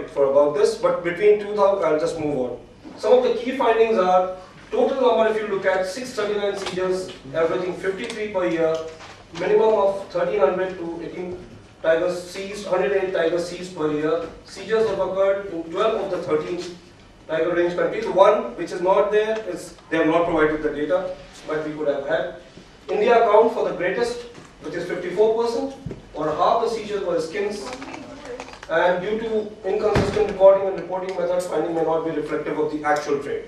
it for about this, but between 2000, I'll just move on. Some of the key findings are, total number if you look at 639 seizures, averaging 53 per year, minimum of 1300 to 18 tigers seized, 108 tigers seized per year. Seizures have occurred in 12 of the 13 tiger range countries. One which is not there is, they have not provided the data, but we could have had. India account for the greatest, which is 54%, or half the seizures were skins. And due to inconsistent recording and reporting methods, finding may not be reflective of the actual trade.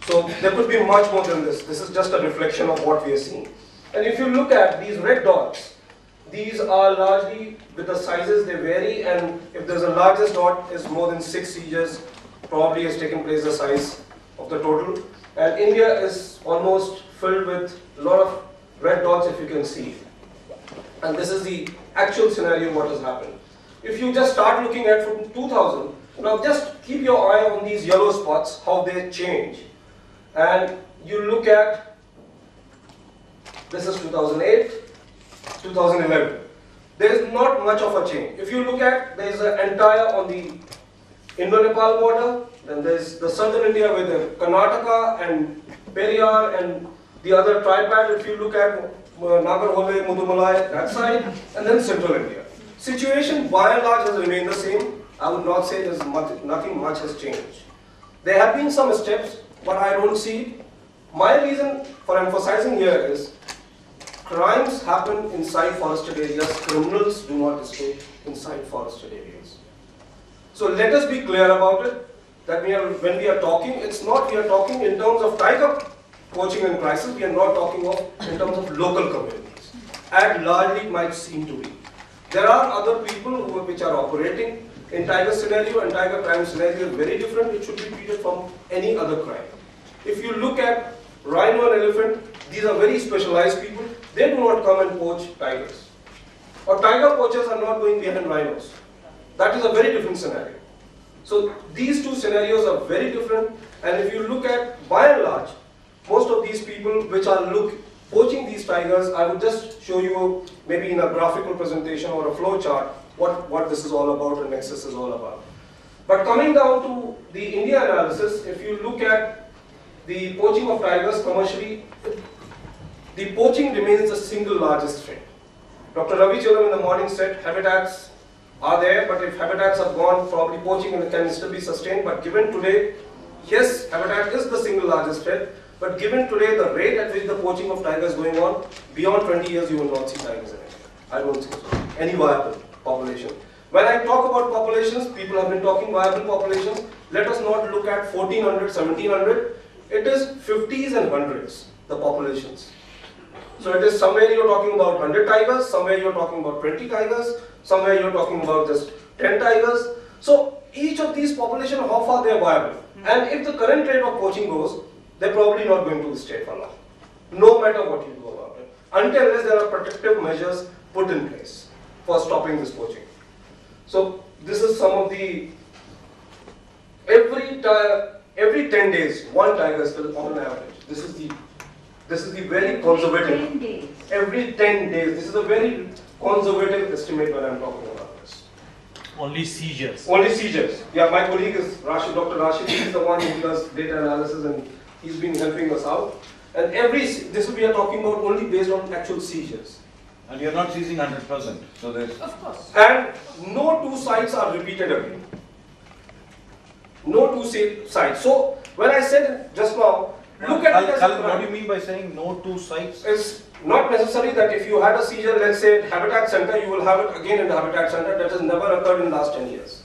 So there could be much more than this. This is just a reflection of what we are seeing. And if you look at these red dots, these are largely with the sizes, they vary, and if there's a largest dot is more than 6 seizures, probably has taken place the size of the total. And India is almost filled with a lot of red dots, if you can see. And this is the actual scenario what has happened. If you just start looking at from 2000, now just keep your eye on these yellow spots, how they change. And you look at, this is 2008, 2011. There is not much of a change. If you look at, there is an entire on the Indo-Nepal border, then there is the southern India with the Karnataka and Periyar and the other tripad. If you look at Nagarhole, Mudumalai, that side, and then central India. Situation by and large has remained the same. I would not say there's nothing much has changed. There have been some steps, but I don't see. My reason for emphasizing here is crimes happen inside forested areas, criminals do not stay inside forested areas. So let us be clear about it, that when we are talking, we are talking in terms of tiger poaching and crisis, we are not talking of in terms of local communities. At largely it might seem to be. There are other people which are operating in tiger scenario, and tiger crime scenario is very different. It should be treated from any other crime. If you look at rhino and elephant, these are very specialized people. They do not come and poach tigers. Or tiger poachers are not going behind rhinos. That is a very different scenario. So these two scenarios are very different, and if you look at, by and large, most of these people which are poaching these tigers, I would just show you maybe in a graphical presentation or a flow chart what this is all about and Nexus is all about. But coming down to the India analysis, if you look at the poaching of tigers commercially, the poaching remains the single largest threat. Dr. Ravi Chiram in the morning said habitats are there, but if habitats are gone, probably poaching can still be sustained. But given today, yes, habitat is the single largest threat, but given today the rate at which the poaching of tigers is going on, beyond 20 years you will not see tigers in India. I don't think so. Any viable population. When I talk about populations, people have been talking viable populations. Let us not look at 1400, 1700. It is 50s and 100s, the populations. So it is somewhere you're talking about 100 tigers, somewhere you're talking about 20 tigers, somewhere you're talking about just 10 tigers. So each of these populations, how far they are viable. And if the current rate of poaching goes, they're probably not going to stay for long, no matter what you do about it, until there are protective measures put in place for stopping this poaching. So this is some of the, every 10 days, one tiger is killed on an average. This is the very conservative. 10 days. Every 10 days. This is a very conservative estimate when I'm talking about this. Only seizures. Only seizures. Yeah, my colleague is Rashid, Dr. Rashid. He's the one who does data analysis and he's been helping us out. And this we are talking about only based on actual seizures. And you're not seizing 100%. So there's. Of course. And no two sites are repeated again. No two sites. So when I said just now, look at it as a crime. What do you mean by saying no two sites? It's not necessary that if you had a seizure, let's say Habitat Center, you will have it again in the Habitat Center. That has never occurred in the last 10 years.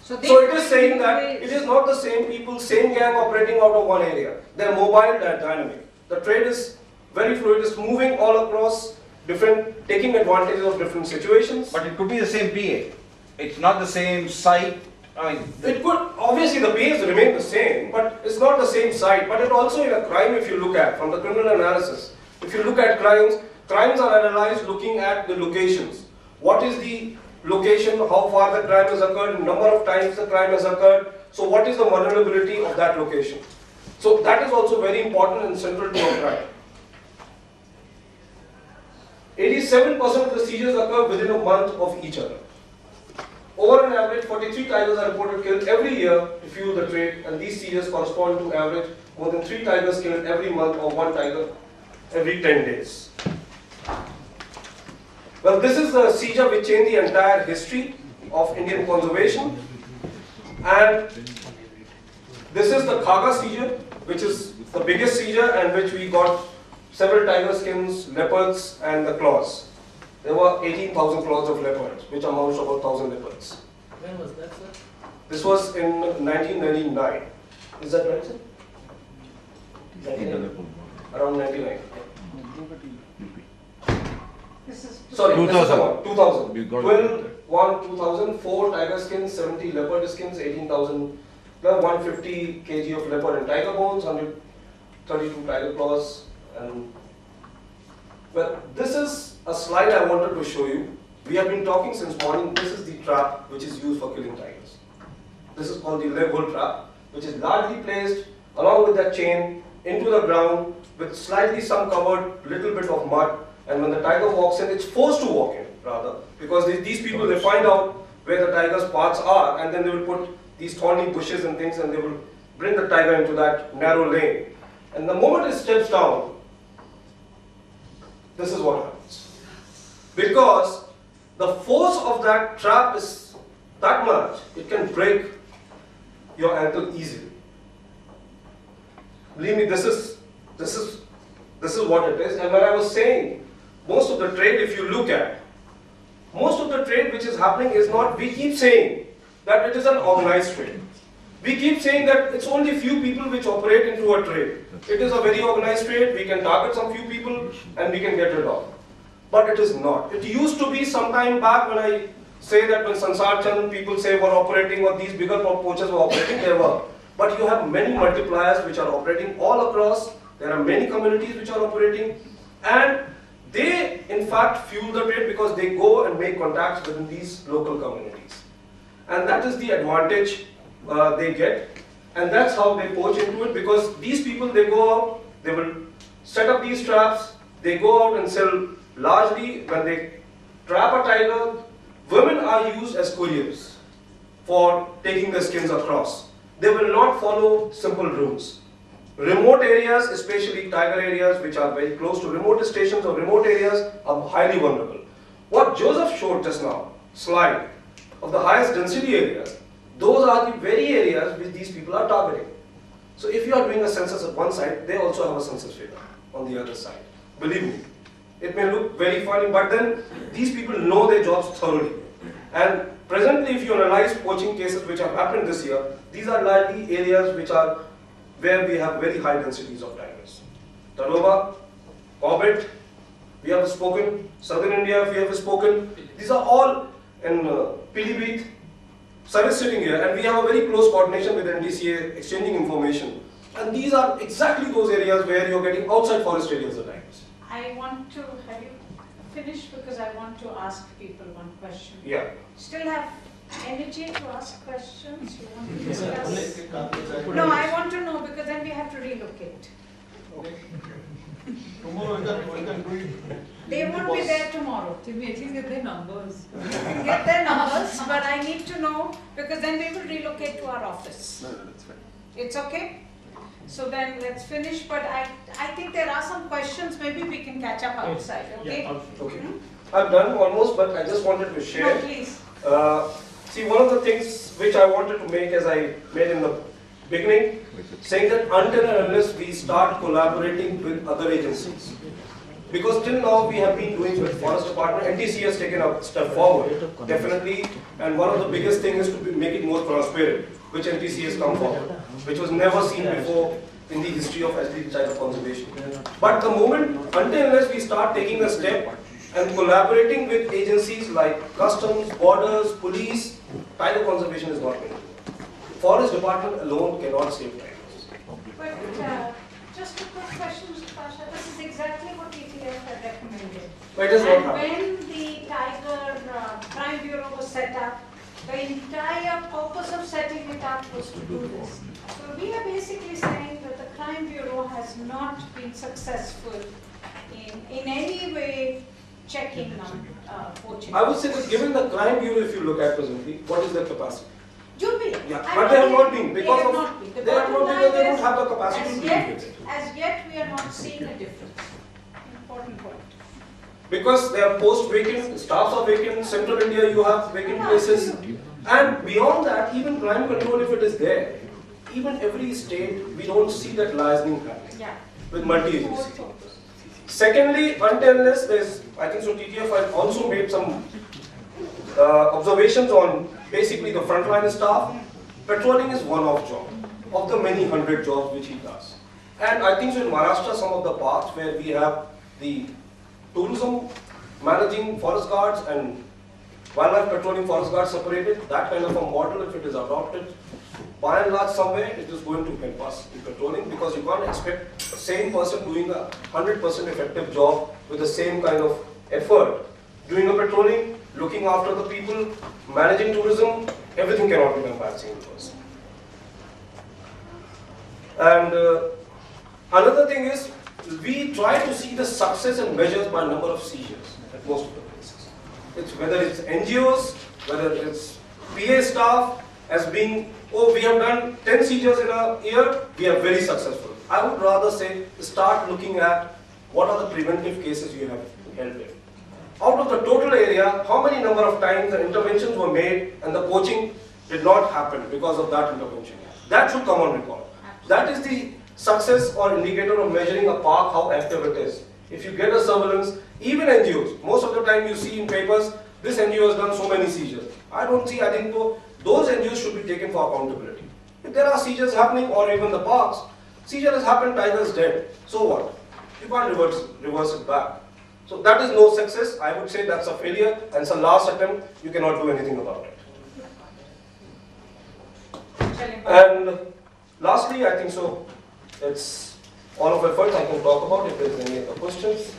So it is saying that it is not the same people, same gang operating out of one area. They're mobile, they're dynamic. The trade is very fluid, it's moving all across taking advantage of different situations. But it could be the same PA. It's not the same site. I mean, it could, obviously the PAs remain the same, but it's not the same site. But it also in a crime, if you look at, from the criminal analysis, if you look at crimes are analyzed looking at the locations. What is the location, how far the crime has occurred, number of times the crime has occurred, so what is the vulnerability of that location. So that is also very important and central to a crime. 87% of the seizures occur within a month of each other. over an average, 43 tigers are reported killed every year to fuel the trade, and these seizures correspond to average more than 3 tigers killed every month or 1 tiger every 10 days. Well, this is the seizure which changed the entire history of Indian conservation, and this is the Khaga seizure, which is the biggest seizure and which we got several tiger skins, leopards and the claws. There were 18,000 claws of leopards, which amounts to about 1,000 leopards. When was that, sir? This was in 1999. Is that right, sir? 99? Around 99. Sorry, 2000. 2000. 12, 2000, 4 tiger skins, 70 leopard skins, 18,000, 150 kg of leopard and tiger bones, 132 tiger claws, and well, this is a slide I wanted to show you. We have been talking since morning. This is the trap which is used for killing tigers. This is called the leg hole trap, which is largely placed along with that chain into the ground with slightly some covered little bit of mud, and when the tiger walks in, it's forced to walk in rather, because these people, they find out where the tiger's paths are, and then they will put these thorny bushes and things, and they will bring the tiger into that narrow lane. And the moment it steps down, this is what happens. Because the force of that trap is that much, it can break your ankle easily. Believe me, this is what it is. And when I was saying, most of the trade, if you look at, most of the trade which is happening is not, we keep saying that it is an organized trade. We keep saying that it's only few people which operate into a trade. It is a very organized trade, we can target some few people and we can get rid of. But it is not. It used to be some time back when I say that when Sansar Chand people say were operating or these bigger poachers were operating, there were. But you have many multipliers which are operating all across. There are many communities which are operating, and they in fact fuel the trade because they go and make contacts within these local communities. And that is the advantage they get, and that's how they poach into it, because these people, they go out, they will set up these traps, they go out and sell largely. When they trap a tiger, women are used as couriers for taking the skins across. They will not follow simple routes. Remote areas, especially tiger areas which are very close to remote stations or remote areas, are highly vulnerable. What Joseph showed just now, slide, of the highest density areas, those are the very areas which these people are targeting. So if you are doing a census at one side, they also have a census radar on the other side. Believe me, it may look very funny, but then these people know their jobs thoroughly. And presently, if you analyze poaching cases which have happened this year, these are largely areas which are where we have very high densities of tigers. Tadoba, Corbett, we have spoken. Southern India, we have spoken. These are all in Pilibhit. Sir is sitting here, and we have a very close coordination with NTCA, exchanging information. And these are exactly those areas where you're getting outside forest areas at times. I want to, have you finished? Because I want to ask people one question. Yeah. Still have energy to ask questions? You want to discuss? No, I want to know, because then we have to relocate. Okay. Tomorrow we can do it. They won't be there tomorrow. Can we at least get their numbers? We can get their numbers, but I need to know, because then we will relocate to our office. No, that's fine. It's okay? So then let's finish, but I think there are some questions, maybe we can catch up outside, okay? Okay. I'm done almost, but I just wanted to share. No, please. See, one of the things which I wanted to make, as I made in the beginning, saying that until and unless we start collaborating with other agencies, because till now we have been doing with Forest Department, NTC has taken a step forward, definitely, and one of the biggest things is to make it more transparent, which NTC has come forward, which was never seen before in the history of SDG type of conservation. But the moment, until unless we start taking a step and collaborating with agencies like customs, borders, police, tiger conservation is not going to do. Forest Department alone cannot save tigers. But just a quick question, Mr. Pasha. This is exactly what ETF had recommended. But it is not And happening. when the Tiger Crime Bureau was set up, the entire purpose of setting it up was to do this. So we are basically saying that the Crime Bureau has not been successful in any way checking poaching. I would say that given the crime bureau, if you look at presently, what is their capacity? Jubilee. Yeah, I'm but they have not saying been because they have of not been. The they have not bottom because they line don't is, have the capacity to deal with it. As yet, we are not seeing a difference. Important point. Because they are post vacant, staffs are vacant, central India you have vacant places, and beyond that, even crime control if it is there, even every state we don't see that liaising happening Yeah. with multi-agency. More focus. Secondly, until unless there's, I think so TTF has also made some observations on basically the frontline staff. Patrolling is one-off job of the many hundred jobs which he does. And I think so in Maharashtra, some of the parts where we have the tourism managing forest guards and wildlife patrolling forest guards separated, that kind of a model, if it is adopted, by and large somewhere, it is going to help us in patrolling because you can't expect the same person doing a 100% effective job with the same kind of effort. Doing a patrolling, looking after the people, managing tourism, everything cannot be done by a single person. And another thing is, we try to see the success and measures by number of seizures at most of the places. Whether it's NGOs, whether it's PA staff, as being, oh, we have done 10 seizures in a year, we are very successful. I would rather say, start looking at what are the preventive cases you have held in. Out of the total area, how many number of times the interventions were made and the poaching did not happen because of that intervention. That should come on record. That is the success or indicator of measuring a park, how active it is. If you get a surveillance, even NGOs, most of the time you see in papers, this NGO has done so many seizures. I think those NGOs should be taken for accountability. If there are seizures happening or even the parks, seizure has happened, tiger is dead. So what? You can't reverse it back. So that is no success. I would say that's a failure and it's a last attempt. You cannot do anything about it. And lastly, I think so, it's all of efforts I can talk about if there's any other questions.